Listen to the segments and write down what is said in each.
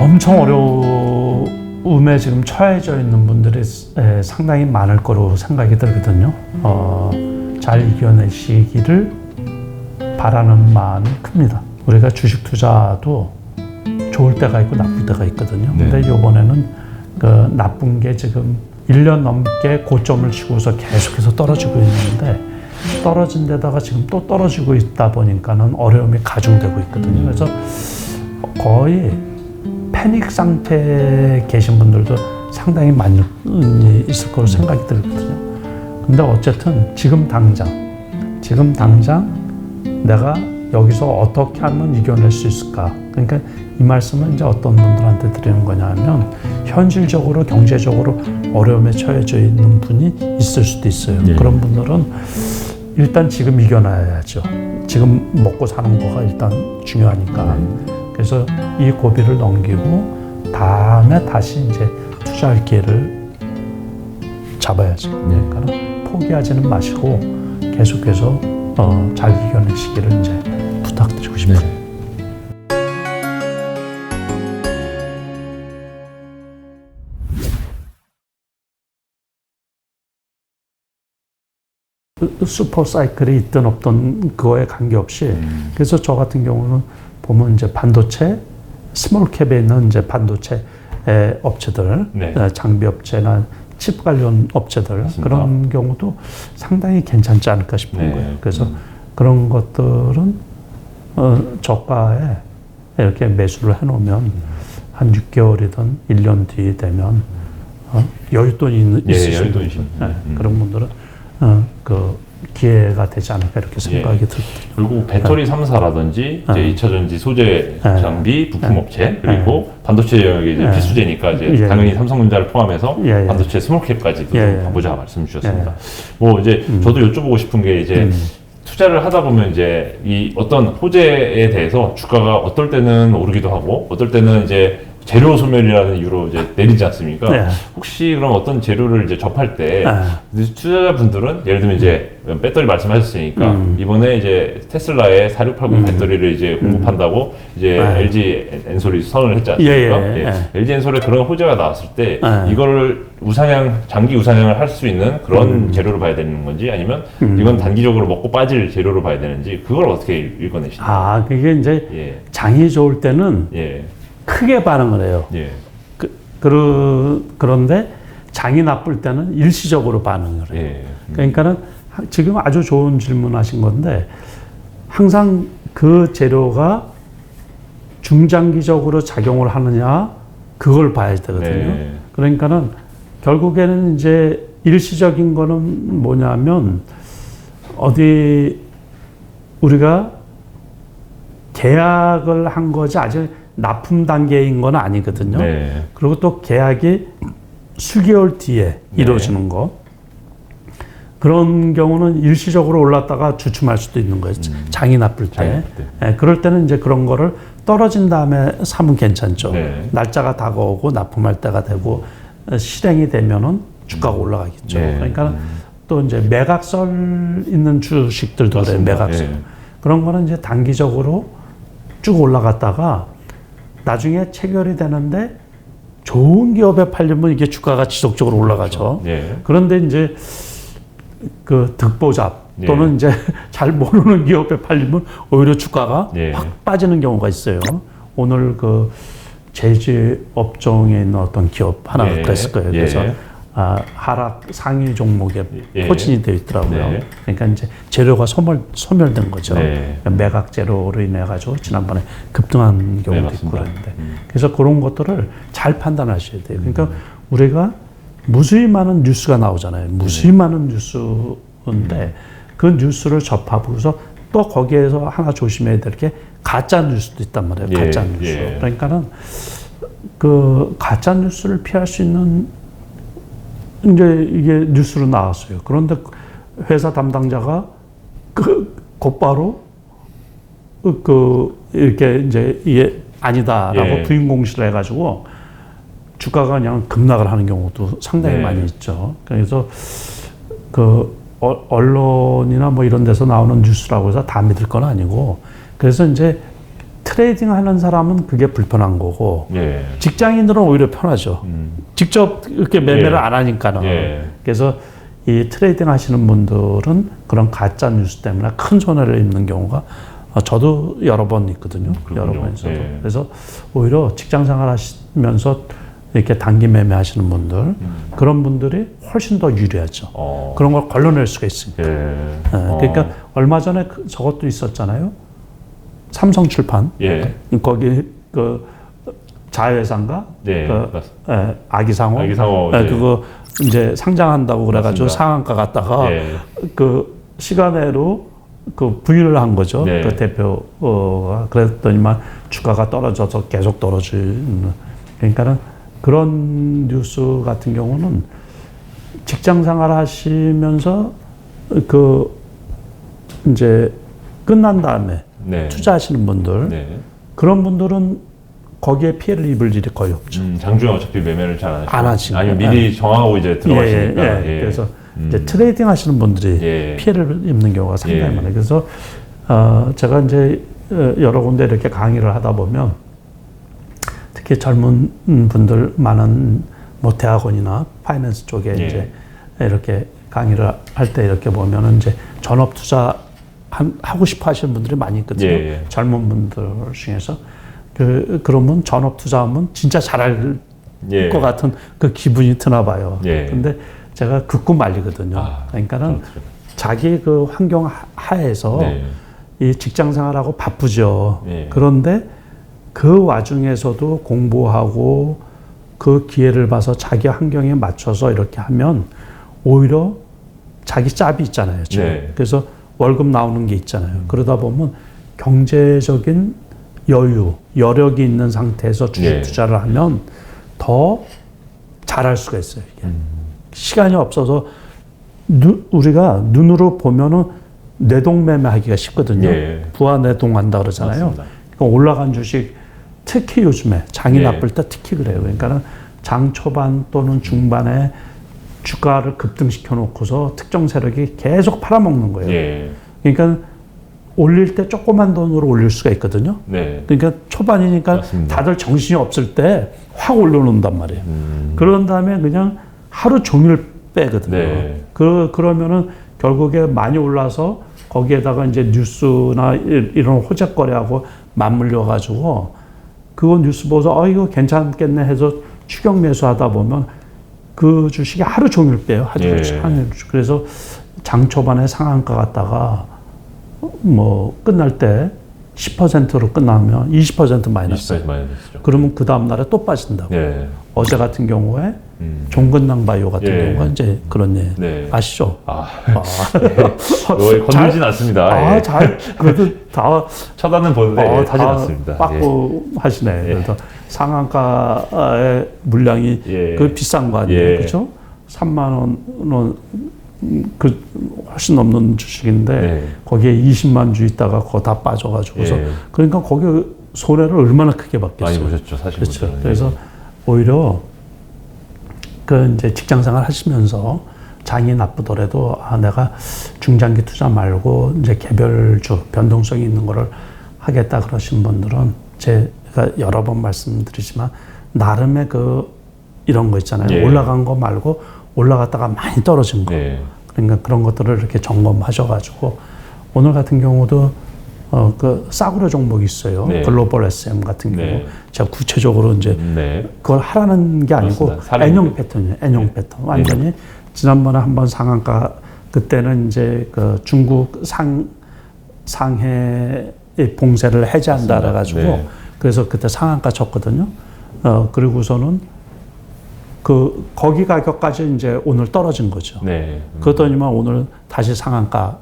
엄청 어려움에 지금 처해져 있는 분들이 상당히 많을 거로 생각이 들거든요. 잘 이겨내시기를 바라는 마음이 큽니다. 우리가 주식 투자도 좋을 때가 있고 나쁠 때가 있거든요. 네. 근데 이번에는 그 나쁜 게 지금 1년 넘게 고점을 치고서 계속해서 떨어지고 있는데 떨어진 데다가 지금 또 떨어지고 있다 보니까는 어려움이 가중되고 있거든요. 그래서 거의 패닉 상태에 계신 분들도 상당히 많이 있을 거로 생각이 들거든요. 근데 어쨌든 지금 당장 내가 여기서 어떻게 하면 이겨낼 수 있을까? 그러니까 이 말씀은 이제 어떤 분들한테 드리는 거냐면 현실적으로 경제적으로 어려움에 처해져 있는 분이 있을 수도 있어요. 네. 그런 분들은 일단 지금 이겨놔야죠. 지금 먹고 사는 거가 일단 중요하니까. 그래서 이 고비를 넘기고 다음에 다시 이제 투자할 기회를 잡아야죠. 그러니까 포기하지는 마시고 계속해서 잘 이겨내시기를 이제 부탁드리고 싶어요. 슈퍼 사이클이 있든 없든 그거에 관계없이 그래서 저 같은 경우는 보면 이제 반도체 스몰캡에 있는 이제 반도체 업체들, 네. 장비 업체나 칩 관련 업체들 맞습니다. 그런 경우도 상당히 괜찮지 않을까 싶은 네. 거예요. 그래서 그런 것들은 저가에 이렇게 매수를 해놓으면 한 6개월이든 1년 뒤 되면 여윳돈이 있으신 분들, 그런 분들은 그 기회가 되지 않을까 이렇게 생각이 들거든요. 그리고 배터리 3사라든지 이제 2차전지 소재 장비 부품 업체 그리고 반도체 영역이 이제 필수제니까 이제 당연히 삼성전자를 포함해서 반도체 스몰캡까지도 좀 가보자 말씀 주셨습니다. 뭐 이제 저도 여쭤보고 싶은 게 이제 투자를 하다 보면 이제 이 어떤 호재에 대해서 주가가 어떨 때는 오르기도 하고 어떨 때는 이제 재료 소멸이라는 이유로 이제 내리지 않습니까? 네. 혹시 그럼 어떤 재료를 이제 접할 때 투자자분들은 예를 들면 이제 배터리 말씀하셨으니까 이번에 이제 테슬라의 4680 배터리를 이제 공급한다고 이제 LG 엔솔이 선언을 했지 않습니까? LG 엔솔에 그런 호재가 나왔을 때 이거를 장기 우상향을 할 수 있는 그런 재료로 봐야 되는 건지 아니면 이건 단기적으로 먹고 빠질 재료로 봐야 되는지 그걸 어떻게 읽어내시나요? 그게 이제 장이 좋을 때는 크게 반응을 해요. 그런데 장이 나쁠 때는 일시적으로 반응을 해요. 그러니까는 지금 아주 좋은 질문 하신 건데 항상 그 재료가 중장기적으로 작용을 하느냐 그걸 봐야 되거든요. 그러니까는 결국에는 이제 일시적인 거는 뭐냐면 어디 우리가 계약을 한 거지 아직 납품 단계인 건 아니거든요. 그리고 또 계약이 수개월 뒤에 이루어지는 거. 그런 경우는 일시적으로 올랐다가 주춤할 수도 있는 거예요. 장이 나쁠 때. 그럴 때는 이제 그런 거를 떨어진 다음에 사면 괜찮죠. 날짜가 다가오고 납품할 때가 되고 실행이 되면은 주가가 올라가겠죠. 그러니까 또 이제 매각설 있는 주식들도 그래요. 매각설. 그런 거는 이제 단기적으로 쭉 올라갔다가 나중에 체결이 되는데 좋은 기업에 팔리면 이게 주가가 지속적으로 올라가죠. 그런데 이제 그 득보잡 또는 이제 잘 모르는 기업에 팔리면 오히려 주가가 확 빠지는 경우가 있어요. 오늘 그 제지 업종에 있는 어떤 기업 하나가 그랬을 거예요. 그래서 하락 상위 종목에 포진이 되어 있더라고요. 그러니까 이제 재료가 소멸된 거죠. 매각 재료로 인해 가지고 지난번에 급등한 경우도 있고 그러는데 그래서 그런 것들을 잘 판단하셔야 돼요. 그러니까 우리가 무수히 많은 뉴스가 나오잖아요. 무수히 많은 뉴스인데 그 뉴스를 접하고서 또 거기에서 하나 조심해야 될 게 가짜 뉴스도 있단 말이에요. 가짜 뉴스. 그러니까는 그 가짜 뉴스를 피할 수 있는 이제 이게 뉴스로 나왔어요. 그런데 회사 담당자가 곧바로 이렇게 이제 이게 아니다라고 부인 공시를 해가지고 주가가 그냥 급락을 하는 경우도 상당히 많이 있죠. 그래서 그 언론이나 뭐 이런 데서 나오는 뉴스라고 해서 다 믿을 건 아니고 그래서 이제 트레이딩 하는 사람은 그게 불편한 거고 예. 직장인들은 오히려 편하죠. 직접 이렇게 매매를 예. 안 하니까는. 예. 그래서 이 트레이딩 하시는 분들은 그런 가짜 뉴스 때문에 큰 손해를 입는 경우가 저도 여러 번 있거든요. 여러 번 있어서. 예. 그래서 오히려 직장 생활 하시면서 이렇게 단기 매매 하시는 분들 그런 분들이 훨씬 더 유리하죠. 그런 걸 걸러낼 수가 있으니까. 예. 그러니까 얼마 전에 저것도 있었잖아요. 삼성출판. 예. 거기 그 자회사인가? 예. 아기상호. 아기상호. 예. 그거 이제 상장한다고 그래가지고 맞습니다. 상한가 갔다가 예. 그 시간외로 그 부인을 한 거죠. 네. 그 대표가. 그랬더니만 주가가 떨어져서 계속 떨어지는. 그러니까는 그런 뉴스 같은 경우는 직장 생활 하시면서 그 이제 끝난 다음에 네. 투자하시는 분들 네. 그런 분들은 거기에 피해를 입을 일이 거의 없죠. 장중에 어차피 매매를 잘 안 하시고. 아니면 미리 정하고 이제 들어가시니까. 예. 그래서 이제 트레이딩 하시는 분들이 피해를 입는 경우가 상당히 많아요. 그래서 제가 이제 여러 군데 이렇게 강의를 하다 보면 특히 젊은 분들 많은 뭐 대학원이나 파이낸스 쪽에 이제 이렇게 강의를 할 때 이렇게 보면은 이제 전업 투자 하고 싶어 하시는 분들이 많이 있거든요. 젊은 분들 중에서. 그러면 전업 투자하면 진짜 잘할 것 같은 그 기분이 드나 봐요. 근데 제가 극구 말리거든요. 그러니까는 자기 그 환경 하에서 이 직장 생활하고 바쁘죠. 그런데 그 와중에서도 공부하고 그 기회를 봐서 자기 환경에 맞춰서 이렇게 하면 오히려 자기 짭이 있잖아요. 그래서 월급 나오는 게 있잖아요. 그러다 보면 경제적인 여력이 있는 상태에서 주식 투자를 하면 더 잘할 수가 있어요. 이게. 시간이 없어서 우리가 눈으로 보면은 뇌동매매 하기가 쉽거든요. 부하 뇌동한다 그러잖아요. 그러니까 올라간 주식 특히 요즘에 장이 나쁠 때 특히 그래요. 그러니까 장 초반 또는 중반에 주가를 급등시켜 놓고서 특정 세력이 계속 팔아먹는 거예요. 그러니까 올릴 때 조그만 돈으로 올릴 수가 있거든요. 그러니까 초반이니까 맞습니다. 다들 정신이 없을 때 확 올려놓는단 말이에요. 그런 다음에 그냥 하루 종일 빼거든요. 그러면은 결국에 많이 올라서 거기에다가 이제 뉴스나 이런 호재거래하고 맞물려 가지고 그거 뉴스 보고서 이거 괜찮겠네 해서 추격 매수하다 보면 그 주식이 하루 종일 빼요. 하루 종일. 그래서 장 초반에 상한가 갔다가 뭐 끝날 때 10%로 끝나면 20% 마이너스. 그러면 그 다음 날에 또 빠진다고. 어제 같은 경우에 종근당 바이오 같은 경우가 이제 그런 예. 아시죠? 건들진 않습니다. 그래도 다 쳐다는 보는데 타진 않습니다. 빠꾸 하시네. 그래서 상한가의 물량이 그 비싼 거 아니에요, 그렇죠? 3만 원은 그 훨씬 넘는 주식인데 거기에 20만 주 있다가 그거 다 빠져가지고서 그러니까 거기 손해를 얼마나 크게 받겠어요. 많이 보셨죠, 사실. 그렇죠. 그래서 오히려 그 이제 직장생활 하시면서 장이 나쁘더라도 내가 중장기 투자 말고 이제 개별주 변동성이 있는 거를 하겠다 그러신 분들은 제가 여러 번 말씀드리지만 나름의 그 이런 거 있잖아요. 올라간 거 말고 올라갔다가 많이 떨어진 거. 그러니까 그런 것들을 이렇게 점검하셔가지고 오늘 같은 경우도 그 싸구려 종목이 있어요. 글로벌 SM 같은 경우 제가 구체적으로 이제 그걸 하라는 게 아니고 N형 패턴이에요. N형 패턴 완전히 지난번에 한번 상한가 그때는 이제 그 중국 상해 봉쇄를 해제한다 그래가지고 그래서 그때 상한가 쳤거든요. 그리고서는 거기 가격까지 이제 오늘 떨어진 거죠. 그러더니만 오늘 다시 상한가,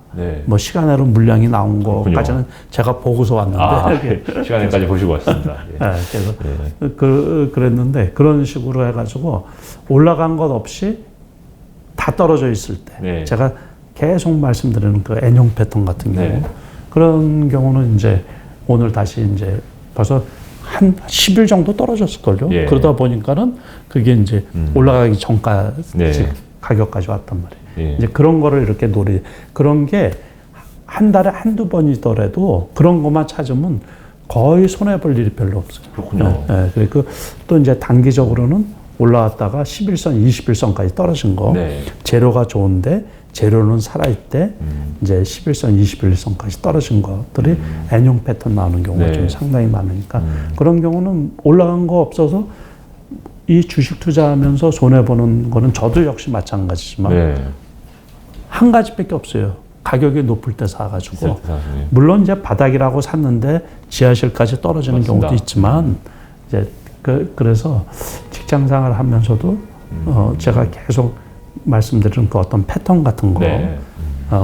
뭐 시간으로 물량이 나온 거까지는 제가 보고서 왔는데. 시간에까지 보시고 왔습니다. 그래서 그랬는데 그런 식으로 해가지고 올라간 것 없이 다 떨어져 있을 때 제가 계속 말씀드리는 그 N형 패턴 같은 경우 그런 경우는 이제 오늘 다시 이제 벌써 한 10일 정도 떨어졌을걸요. 그러다 보니까는 그게 이제 올라가기 전까지 가격까지 왔단 말이에요. 이제 그런 거를 이렇게 그런 게 한 달에 한두 번이더라도 그런 것만 찾으면 거의 손해볼 일이 별로 없어요. 그렇군요. 그리고 또 이제 단기적으로는 올라왔다가 11선, 21선까지 떨어진 거. 네. 재료가 좋은데 재료는 살아있대. 이제 11선, 21선까지 떨어진 것들이 N형 패턴 나오는 경우가 네. 좀 상당히 많으니까 그런 경우는 올라간 거 없어서 이 주식 투자하면서 손해보는 거는 저도 역시 마찬가지지만 네. 한 가지밖에 없어요. 가격이 높을 때 사가지고. 있을 때 사시네. 물론 이제 바닥이라고 샀는데 지하실까지 떨어지는 맞습니다. 경우도 있지만 이제 그래서 직장생활 하면서도 제가 계속 말씀드린 그 어떤 패턴 같은 거 네.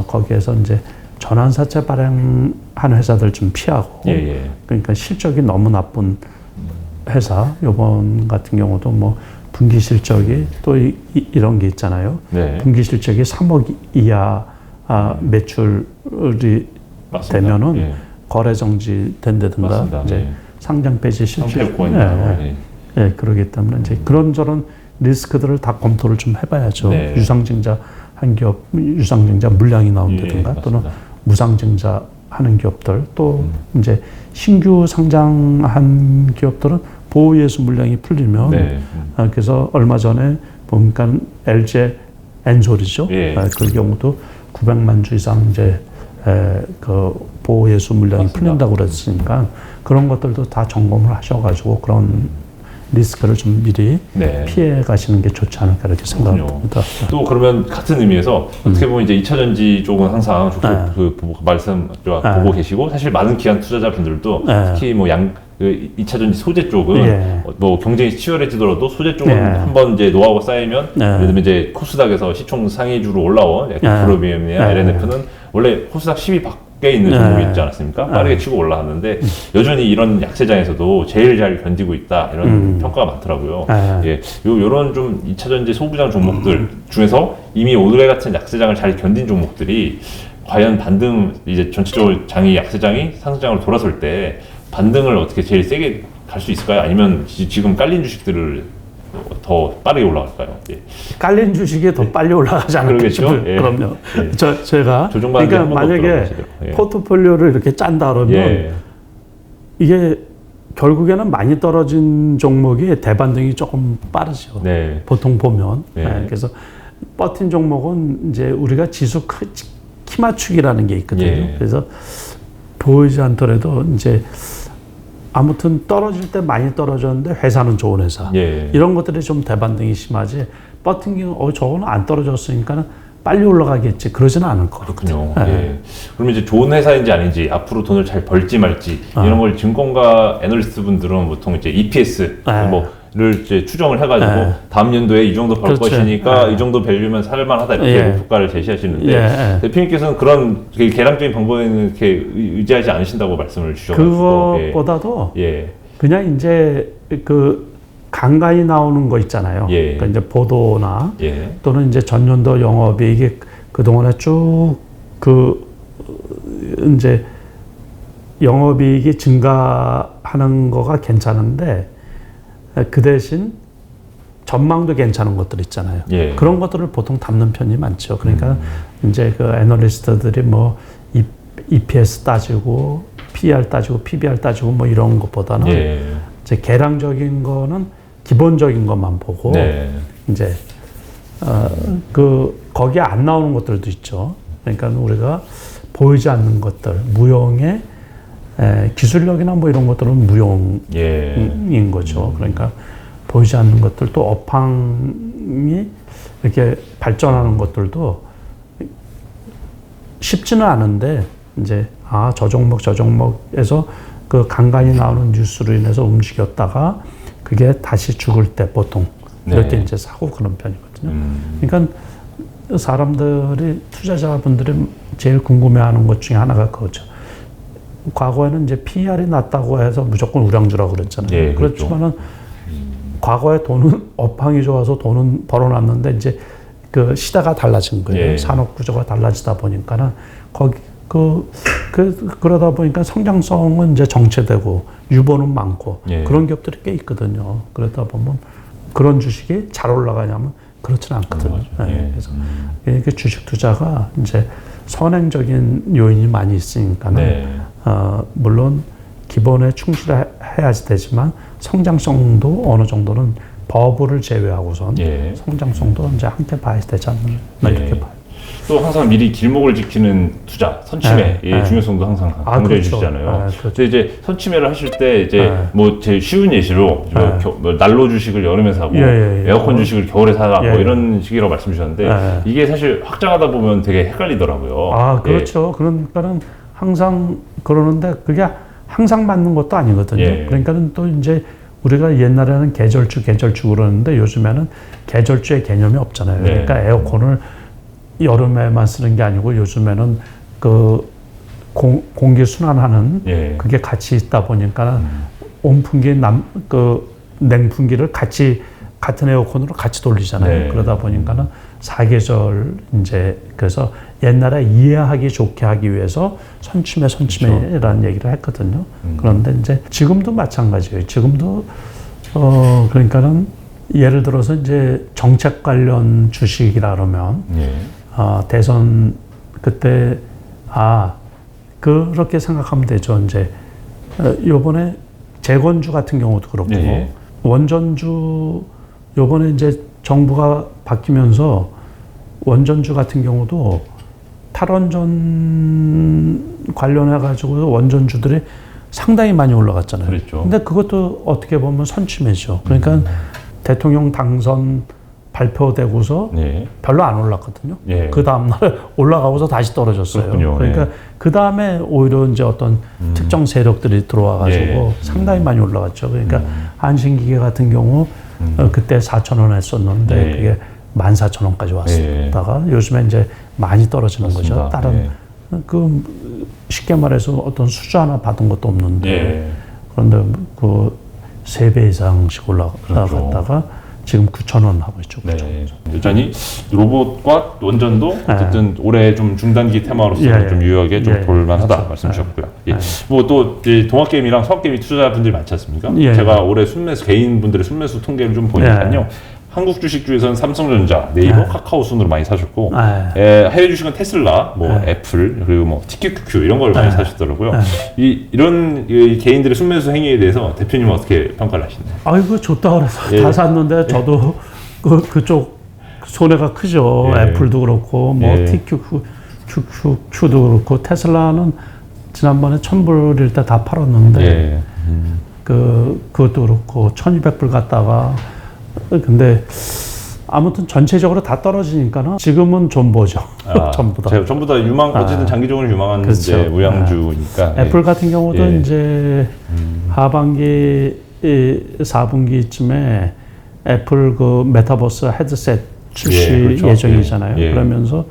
거기에서 이제 전환사채 발행한 회사들 좀 피하고 예. 그러니까 실적이 너무 나쁜 회사 요번 같은 경우도 뭐 분기 실적이 또 이런 게 있잖아요. 네. 분기 실적이 3억 이하 매출이 맞습니다. 되면은 예. 거래 정지 된다든가 맞습니다. 이제 예. 상장 폐지 실질 상표권이 그러기 때문에 이제 그런저런 리스크들을 다 검토를 좀 해봐야죠. 네. 유상증자 한 기업, 유상증자 물량이 나온다든가 예, 또는 맞습니다. 무상증자 하는 기업들 또 이제 신규 상장한 기업들은 보호예수 물량이 풀리면 네. 그래서 얼마 전에 보니까 LG 엔솔이죠. 예. 그 경우도 900만 주 이상 이제 그 보호예수 물량이 맞습니다. 풀린다고 그랬으니까 그런 것들도 다 점검을 하셔가지고 그런 리스크를 좀 미리 네. 피해 가시는 게 좋지 않을까 이렇게 생각합니다. 또 그러면 같은 의미에서 어떻게 보면 이제 2차전지 쪽은 항상 그 말씀 보고 계시고 사실 많은 기관 투자자분들도 특히 뭐 2차전지 소재 쪽은 뭐 경쟁이 치열해지더라도 소재 쪽은 한번 이제 노하우가 쌓이면 예를 들면 이제 코스닥에서 시총 상위주로 올라온 프로비움이나 LNF는 원래 코스닥 10위 밖에 있는 종목이 있지 않았습니까? 빠르게 치고 올라왔는데 여전히 이런 약세장에서도 제일 잘 견디고 있다 이런 평가가 많더라고요. 예, 요런 좀 2차전지 소부장 종목들 중에서 이미 올해 같은 약세장을 잘 견딘 종목들이 과연 반등 이제 전체적으로 약세장이 상승장으로 돌아설 때 반등을 어떻게 제일 세게 갈 수 있을까요? 아니면 지금 깔린 주식들을 더 빠르게 올라갈까요? 예. 깔린 주식이 더 빨리 올라가지 않을까 싶어요. 예. 그럼요. 예. 제가 그러니까 만약에 포트폴리오를 이렇게 짠다 그러면 이게 결국에는 많이 떨어진 종목이 대반등이 조금 빠르죠. 네. 보통 보면. 그래서 버틴 종목은 이제 우리가 지수 키 맞추기라는 게 있거든요. 그래서 보이지 않더라도 이제 아무튼 떨어질 때 많이 떨어졌는데 회사는 좋은 회사. 이런 것들이 좀 대반등이 심하지. 버틴 경우 저거는 안 떨어졌으니까 빨리 올라가겠지. 그러지는 않을 것 같아요. 그렇군요. 그러면 이제 좋은 회사인지 아닌지 앞으로 돈을 잘 벌지 말지 이런 걸 증권가 애널리스트 분들은 보통 이제 EPS 를 이제 추정을 해가지고 다음 연도에 이 정도 벌 것이니까 이 정도 밸류면 살만하다 이렇게 목표가를 제시하시는데 대표님께서는 그런 계량적인 방법에는 이렇게 의지하지 않으신다고 말씀을 주셔가지고 그것보다도 그냥 이제 그 간간히 나오는 거 있잖아요. 그러니까 이제 보도나 또는 이제 전년도 영업이익이 그동안에 쭉 이제 영업이익이 증가하는 거가 괜찮은데 그 대신 전망도 괜찮은 것들 있잖아요. 그런 것들을 보통 담는 편이 많죠. 그러니까 이제 그 애널리스트들이 뭐 EPS 따지고 PER 따지고 PBR 따지고 뭐 이런 것보다는 이제 계량적인 거는 기본적인 것만 보고 이제 거기에 안 나오는 것들도 있죠. 그러니까 우리가 보이지 않는 것들, 무용의 기술력이나 뭐 이런 것들은 무용인 거죠. 그러니까 보이지 않는 것들 또 업황이 이렇게 발전하는 것들도 쉽지는 않은데 이제 저 종목에서 그 간간히 나오는 뉴스로 인해서 움직였다가 그게 다시 죽을 때 보통 이럴 때 이제 사고 그런 편이거든요. 그러니까 사람들이 투자자분들이 제일 궁금해하는 것 중에 하나가 그거죠. 과거에는 이제 PER이 낮다고 해서 무조건 우량주라고 그랬잖아요. 그렇지만은 과거에 돈은 업황이 좋아서 돈은 벌어놨는데 이제 그 시대가 달라진 거예요. 산업 구조가 달라지다 보니까는 그러다 보니까 성장성은 이제 정체되고 유보는 많고 그런 기업들이 꽤 있거든요. 그러다 보면 그런 주식이 잘 올라가냐면 그렇지는 않거든요. 그래서 이게 주식 투자가 이제 선행적인 요인이 많이 있으니까는 물론 기본에 충실해야지 되지만 성장성도 어느 정도는 버블을 제외하고선 성장성도 이제 함께 봐야 되지 않나 이렇게 봐요. 또 항상 미리 길목을 지키는 투자, 선침해의 중요성도 항상 강조해 주시잖아요. 그래서 이제 선침해를 하실 때 이제 뭐 제 쉬운 예시로 뭐 난로 주식을 여름에 사고 에어컨 주식을 겨울에 사라 뭐 이런 식이라고 말씀 주셨는데 이게 사실 확장하다 보면 되게 헷갈리더라고요. 그렇죠. 그러니까는 항상 그러는데 그게 항상 맞는 것도 아니거든요. 그러니까는 또 이제 우리가 옛날에는 계절주 그러는데 요즘에는 계절주의 개념이 없잖아요. 그러니까 에어컨을 여름에만 쓰는 게 아니고 요즘에는 그 공기 순환하는 그게 같이 있다 보니까 온풍기 그 냉풍기를 같은 에어컨으로 같이 돌리잖아요. 그러다 보니까는 사계절 이제 그래서 옛날에 이해하기 좋게 하기 위해서 선침해라는 얘기를 했거든요. 그런데 이제 지금도 마찬가지예요. 지금도 그러니까는 예를 들어서 이제 정책 관련 주식이라 그러면 대선 그때 그렇게 생각하면 되죠. 이제 요번에 재건주 같은 경우도 그렇고 원전주 요번에 이제 정부가 바뀌면서 원전주 같은 경우도 탈원전 관련해 가지고 원전주들이 상당히 많이 올라갔잖아요. 그렇죠. 근데 그것도 어떻게 보면 선침해죠. 그러니까 대통령 당선 발표되고서 별로 안 올랐거든요. 그 다음날 올라가고서 다시 떨어졌어요. 그렇군요. 그러니까 그 다음에 오히려 이제 어떤 특정 세력들이 들어와가지고 상당히 많이 올라갔죠. 그러니까 한신기계 같은 경우 그때 4,000원 했었는데 그게 14,000원까지 왔다가 요즘에 이제 많이 떨어지는 거죠. 다른 그 쉽게 말해서 어떤 수주 하나 받은 것도 없는데 그런데 그 3배 이상씩 올라갔다가 지금 9,000원 하고 있죠. 여전히 로봇과 원전도 어쨌든 올해 좀 중단기 테마로서 좀 유효하게 좀 볼만하다 그렇죠. 말씀 주셨고요. 뭐 또 동학개미랑 서학개미 투자자분들이 많지 않습니까? 제가 올해 순매수 개인분들의 순매수 통계를 좀 보니까요. 한국 주식주에서는 삼성전자, 네이버, 카카오 순으로 많이 사셨고 해외 주식은 테슬라, 뭐 애플 그리고 뭐 TQQQ 이런 걸 많이 사셨더라고요. 이런 개인들의 순매수 행위에 대해서 대표님은 어떻게 평가를 하시나요? 아이고 좋다 그래서 다 샀는데 저도 그쪽 손해가 크죠. 애플도 그렇고 뭐 TQQQ도 그렇고 테슬라는 지난번에 1,000불일 때 다 팔았는데 그것도 그렇고 1,200불 갔다가 근데 아무튼 전체적으로 다 떨어지니까는 지금은 존버죠. 전부 다. 전부 다 어쨌든 장기적으로 유망한 그렇죠. 이제 우량주니까. 애플 같은 경우도 이제 하반기 4분기쯤에 애플 그 메타버스 헤드셋 출시 그렇죠. 예정이잖아요. 그러면서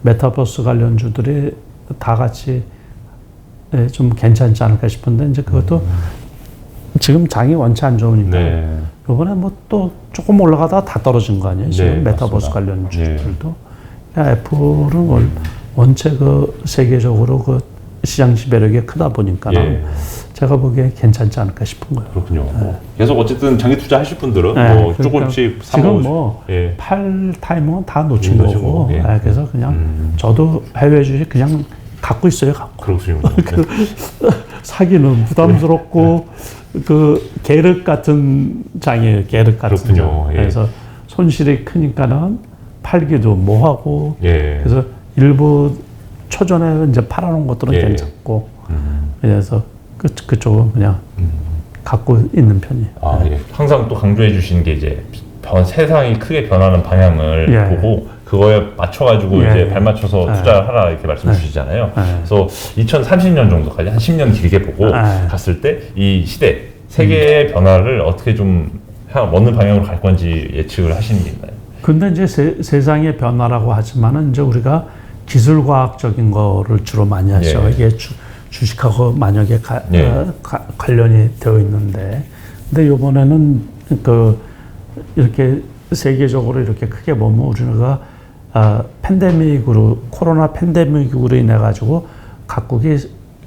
메타버스 관련주들이 다 같이 좀 괜찮지 않을까 싶은데 이제 그것도 지금 장이 원체 안 좋으니까 이번에 뭐 또 조금 올라가다가 다 떨어진 거 아니에요? 지금 메타버스 관련 주들도 애플은 원체 그 세계적으로 그 시장 지배력이 크다 보니까 제가 보기에 괜찮지 않을까 싶은 거예요. 그렇군요. 계속 어쨌든 장기 투자 하실 분들은 뭐 그러니까 조금씩 지금 뭐 팔 타이밍은 다 놓친 거고 그래서 그냥 저도 해외 주식 그냥 갖고 있어요. 그렇군요. 사기는 부담스럽고 그 계륵 같은 장이에요. 계륵 같은 장. 그래서 손실이 크니까는 팔기도 뭐하고 그래서 일부 초전에 이제 팔아놓은 것들은 괜찮고 그래서 그쪽은 그냥 갖고 있는 편이에요. 항상 또 강조해 주시는 게 이제 세상이 크게 변하는 방향을 보고 그거에 맞춰가지고 이제 발맞춰서 투자를 하라 이렇게 말씀해 주시잖아요. 그래서 2030년 정도까지 한 10년 길게 보고 갔을 때 이 시대, 세계의 변화를 어떻게 좀 어느 방향으로 갈 건지 예측을 하시는 게 있나요? 근데 이제 세상의 변화라고 하지만은 이제 우리가 기술과학적인 거를 주로 많이 하죠. 이게 주식하고 만약에 관련이 되어 있는데, 근데 이번에는 이렇게 세계적으로 이렇게 크게 보면 우리가 코로나 팬데믹으로 인해 가지고 각국이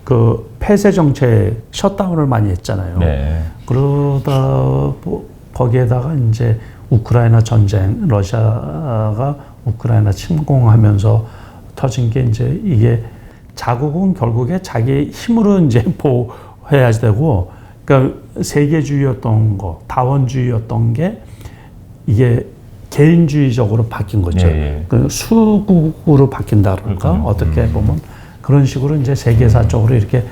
그 폐쇄 정책 셧다운을 많이 했잖아요. 그러다 거기에다가 이제 우크라이나 전쟁, 러시아가 우크라이나 침공하면서 터진 게 이제 이게 자국은 결국에 자기 힘으로 이제 해야 되고, 그러니까 세계주의였던 거, 다원주의였던 게 이게 개인주의적으로 바뀐 거죠. 그 수국으로 바뀐다 그럴까? 어떻게 보면 그런 식으로 이제 세계사적으로 이렇게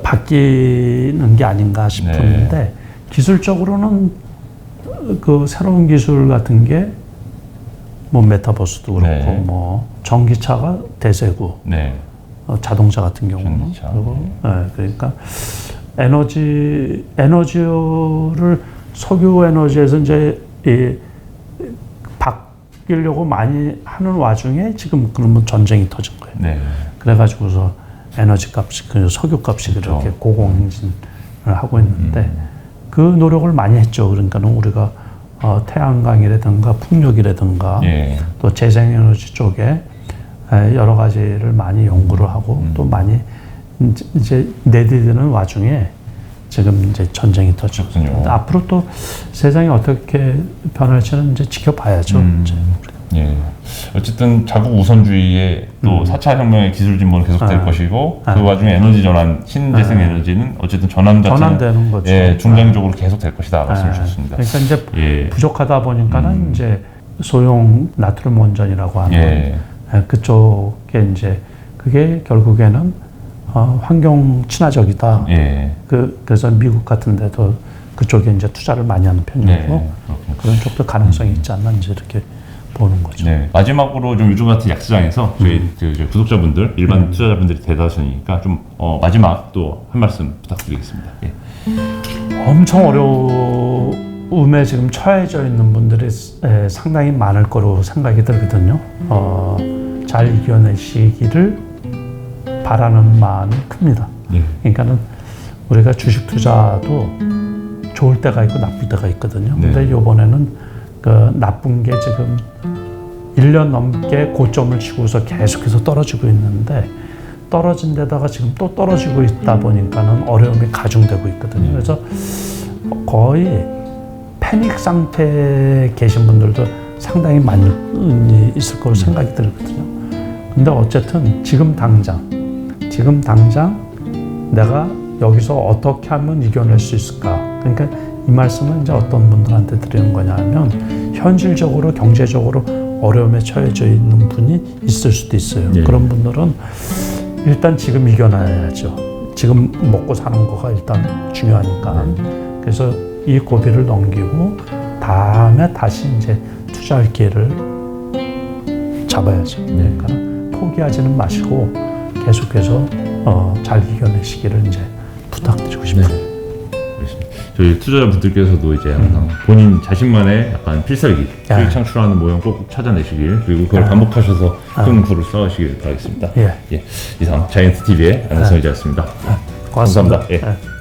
바뀌는 게 아닌가 싶은데 기술적으로는 그 새로운 기술 같은 게 뭐 메타버스도 그렇고 뭐 전기차가 대세고 자동차 같은 경우는 그리고 그러니까 에너지를 석유 에너지에서 이제 바뀌려고 많이 하는 와중에 지금 그러면 전쟁이 터진 거예요. 그래가지고서 에너지 값이, 그 석유 값이 그렇게 고공행진을 하고 있는데 그 노력을 많이 했죠. 그러니까는 우리가 태양광이라든가 풍력이라든가 또 재생에너지 쪽에 여러 가지를 많이 연구를 하고 또 많이 이제 내디디는 와중에 지금 이제 전쟁이 터지고 앞으로 또 세상이 어떻게 변할지는 이제 지켜봐야죠. 어쨌든 자국 우선주의의 또 4차 혁명의 기술 진보는 계속될 것이고 그 와중에 에너지 전환, 신재생 에너지는 어쨌든 전환 자체는 전환되는 거죠. 중장기적으로 계속될 것이다 말씀해 주셨습니다. 그러니까 이제 부족하다 보니까는 이제 소형 나트륨 원전이라고 하는 그쪽에 이제 그게 결국에는 환경 친화적이다. 그래서 미국 같은 데도 그쪽에 이제 투자를 많이 하는 편이고 그런 쪽도 가능성이 있지 않나 이제 이렇게 보는 거죠. 마지막으로 좀 요즘 같은 약시장에서 저희 구독자분들, 일반 투자자분들이 대다수니까 좀 마지막 또 한 말씀 부탁드리겠습니다. 엄청 어려움에 지금 처해져 있는 분들이 상당히 많을 거로 생각이 들거든요. 잘 이겨내시기를 바라는 마음이 큽니다. 그러니까는 우리가 주식 투자도 좋을 때가 있고 나쁠 때가 있거든요. 근데 이번에는 그 나쁜 게 지금 1년 넘게 고점을 치고서 계속해서 떨어지고 있는데 떨어진 데다가 지금 또 떨어지고 있다 보니까는 어려움이 가중되고 있거든요. 그래서 거의 패닉 상태에 계신 분들도 상당히 많이 있을 거로 생각이 들거든요. 근데 어쨌든 지금 당장 내가 여기서 어떻게 하면 이겨낼 수 있을까? 그러니까 이 말씀은 이제 어떤 분들한테 드리는 거냐 하면 현실적으로 경제적으로 어려움에 처해져 있는 분이 있을 수도 있어요. 그런 분들은 일단 지금 이겨내야죠. 지금 먹고 사는 거가 일단 중요하니까. 그래서 이 고비를 넘기고 다음에 다시 이제 투자할 기회를 잡아야죠. 그러니까 포기하지는 마시고 계속해서 잘 이겨내시기를 이제 부탁드리고 싶어요. 저희 투자자분들께서도 이제 항상 본인 자신만의 약간 필살기, 수익 창출하는 모형 꼭 찾아내시길, 그리고 그걸 반복하셔서 큰 부를 쌓으시길 바라겠습니다. 이상 자이언트 TV의 안승환 기자였습니다. 고맙습니다. 감사합니다.